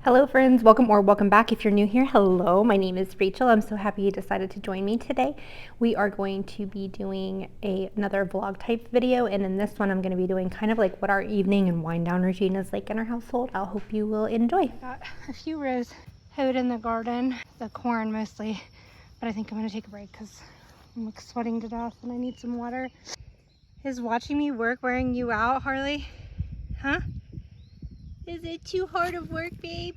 Hello friends, welcome back. If you're new here, hello, my name is Rachel. I'm so happy you decided to join me today. We are going to be doing another vlog type video, and in this one I'm going to be doing kind of like what our evening and wind down routine is like in our household. I hope you will enjoy. I got a few rows hoed in the garden, the corn mostly, but I think I'm going to take a break because I'm like sweating to death and I need some water. Is watching me work wearing you out, Harley? Huh? Is it too hard of work, babe?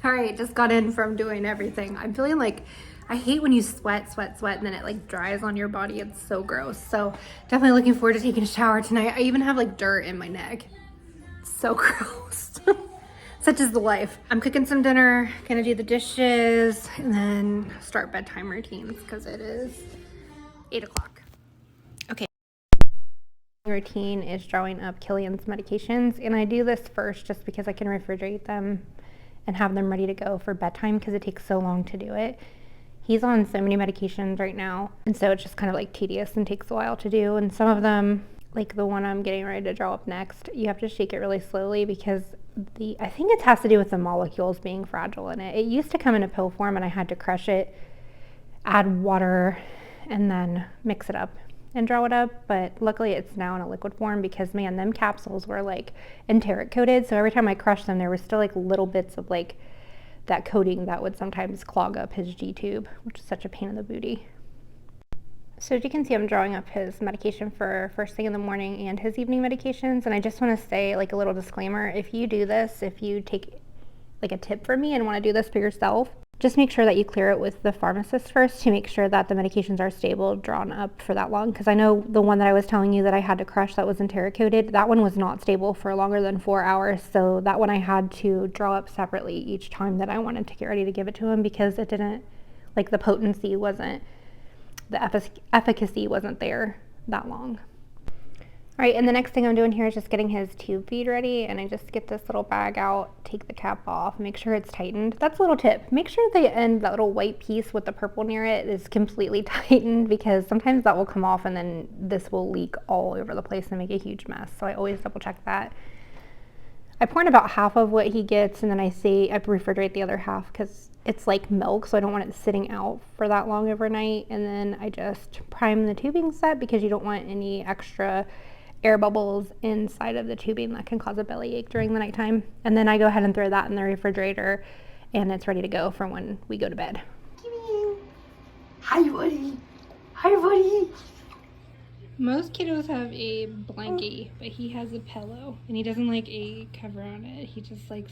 All right, just got in from doing everything. I'm feeling like, I hate when you sweat, and then it like dries on your body. It's so gross. So definitely looking forward to taking a shower tonight. I even have like dirt in my neck. It's so gross. Such is the life. I'm cooking some dinner, gonna do the dishes, and then start bedtime routines because it is 8 o'clock. Okay. Routine is drawing up Killian's medications, and I do this first just because I can refrigerate them and have them ready to go for bedtime because it takes so long to do it. He's on so many medications right now, and so it's just kind of like tedious and takes a while to do. And some of them, like the one I'm getting ready to draw up next, you have to shake it really slowly because I think it has to do with the molecules being fragile in it. It used to come in a pill form and I had to crush it, add water, and then mix it up and draw it up, but luckily it's now in a liquid form because man, them capsules were like enteric coated, so every time I crushed them there was still like little bits of like that coating that would sometimes clog up his G tube, which is such a pain in the booty. So as you can see, I'm drawing up his medication for first thing in the morning and his evening medications, and I just want to say like a little disclaimer, if you do this, if you take like a tip from me and want to do this for yourself, just make sure that you clear it with the pharmacist first to make sure that the medications are stable, drawn up for that long. Because I know the one that I was telling you that I had to crush that was enteric coated, that one was not stable for longer than 4 hours. So that one I had to draw up separately each time that I wanted to get ready to give it to him because it didn't, like the potency wasn't, the efficacy wasn't there that long. All right, and the next thing I'm doing here is just getting his tube feed ready, and I just get this little bag out, take the cap off, make sure it's tightened. That's a little tip. Make sure the end, that little white piece with the purple near it, is completely tightened because sometimes that will come off and then this will leak all over the place and make a huge mess. So I always double check that. I pour in about half of what he gets, and then I refrigerate the other half because it's like milk, so I don't want it sitting out for that long overnight. And then I just prime the tubing set because you don't want any extra air bubbles inside of the tubing that can cause a bellyache during the nighttime. And then I go ahead and throw that in the refrigerator and it's ready to go for when we go to bed. Hi buddy. Hi buddy. Most kiddos have a blankie, but he has a pillow and he doesn't like a cover on it. He just likes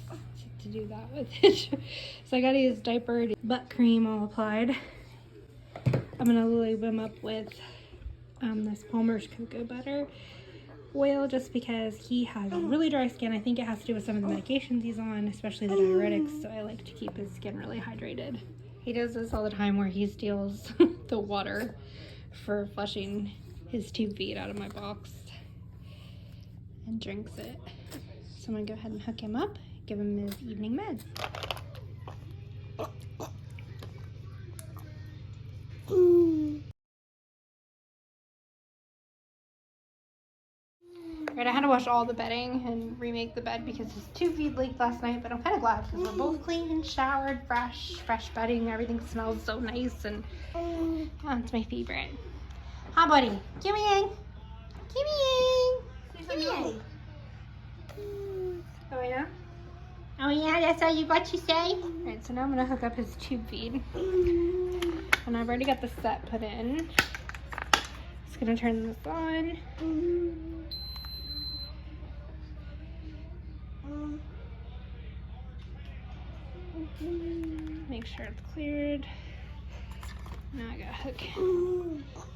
to do that with it. So I got his diaper, butt cream all applied. I'm gonna lube him up with this Palmer's cocoa butter oil just because he has really dry skin. I think it has to do with some of the medications he's on, especially the diuretics, so I like to keep his skin really hydrated. He does this all the time where he steals the water for flushing his tube feed out of my box and drinks it. So I'm gonna go ahead and hook him up, give him his evening meds. Right, I had to wash all the bedding and remake the bed because his tube feed leaked last night, but I'm kind of glad because we're both clean, showered, fresh bedding. Everything smells so nice, and it's my favorite. Hi, buddy. Give me in. Give me in. Give me in. Oh, yeah? Oh, yeah? That's all you got to say? All right, so now I'm going to hook up his tube feed. And I've already got the set put in. Just going to turn this on. Make sure it's cleared. Now I gotta hook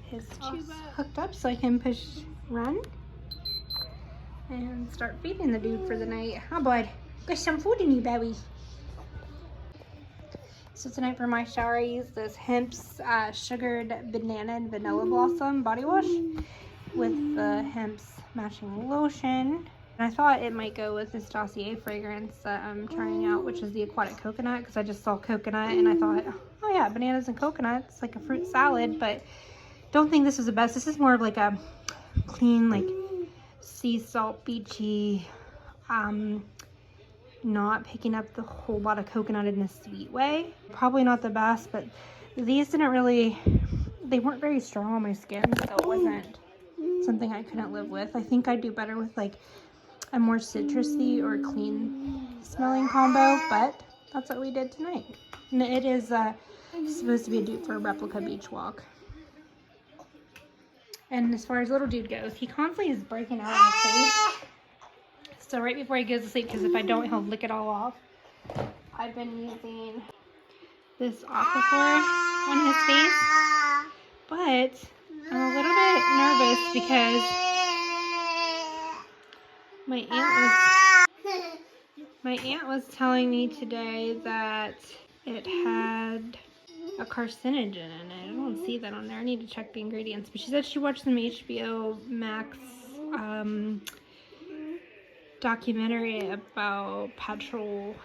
his tube hooked up so I can push run and start feeding the dude for the night. Huh, bud? Got some food in you, baby. So tonight for my shower, I use this Hempz sugared banana and vanilla blossom body wash with the Hempz matching lotion. And I thought it might go with this Dossier fragrance that I'm trying out, which is the aquatic coconut, because I just saw coconut and I thought, oh yeah, bananas and coconut, it's like a fruit salad, but don't think this is the best. This is more of like a clean, like sea salt, beachy, not picking up the whole lot of coconut in a sweet way. Probably not the best, but these didn't really, they weren't very strong on my skin, so it wasn't something I couldn't live with. I think I'd do better with like a more citrusy or clean smelling combo, but that's what we did tonight. And it is supposed to be a dupe for a replica beach walk. And as far as little dude goes, he constantly is breaking out on his face. So right before he goes to sleep, because if I don't, he'll lick it all off. I've been using this Aquaphor on his face, but I'm a little bit nervous because my aunt was telling me today that it had a carcinogen in it. I don't see that on there. I need to check the ingredients. But she said she watched some HBO Max documentary about petrol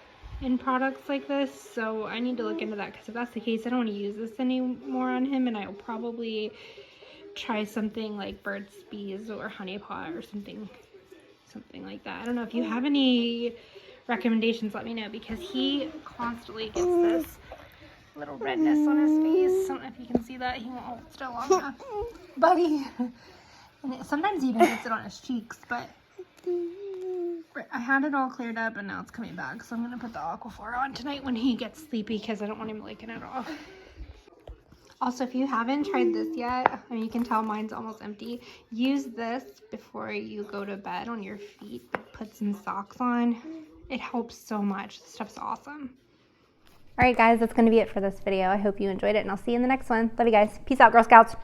in products like this. So I need to look into that, because if that's the case, I don't want to use this anymore on him, and I'll probably try something like Burt's Bees or Honey Pot or something like that. I don't know. If you have any recommendations, let me know, because he constantly gets this little redness on his face. I don't know if you can see that. He won't hold still long enough. Buddy. And sometimes he even gets it on his cheeks, but I had it all cleared up and now it's coming back. So I'm going to put the Aquaphor on tonight when he gets sleepy, because I don't want him licking it off. Also, if you haven't tried this yet, I mean, you can tell mine's almost empty. Use this before you go to bed on your feet. Put some socks on. It helps so much. This stuff's awesome. All right, guys, that's going to be it for this video. I hope you enjoyed it, and I'll see you in the next one. Love you guys. Peace out, Girl Scouts.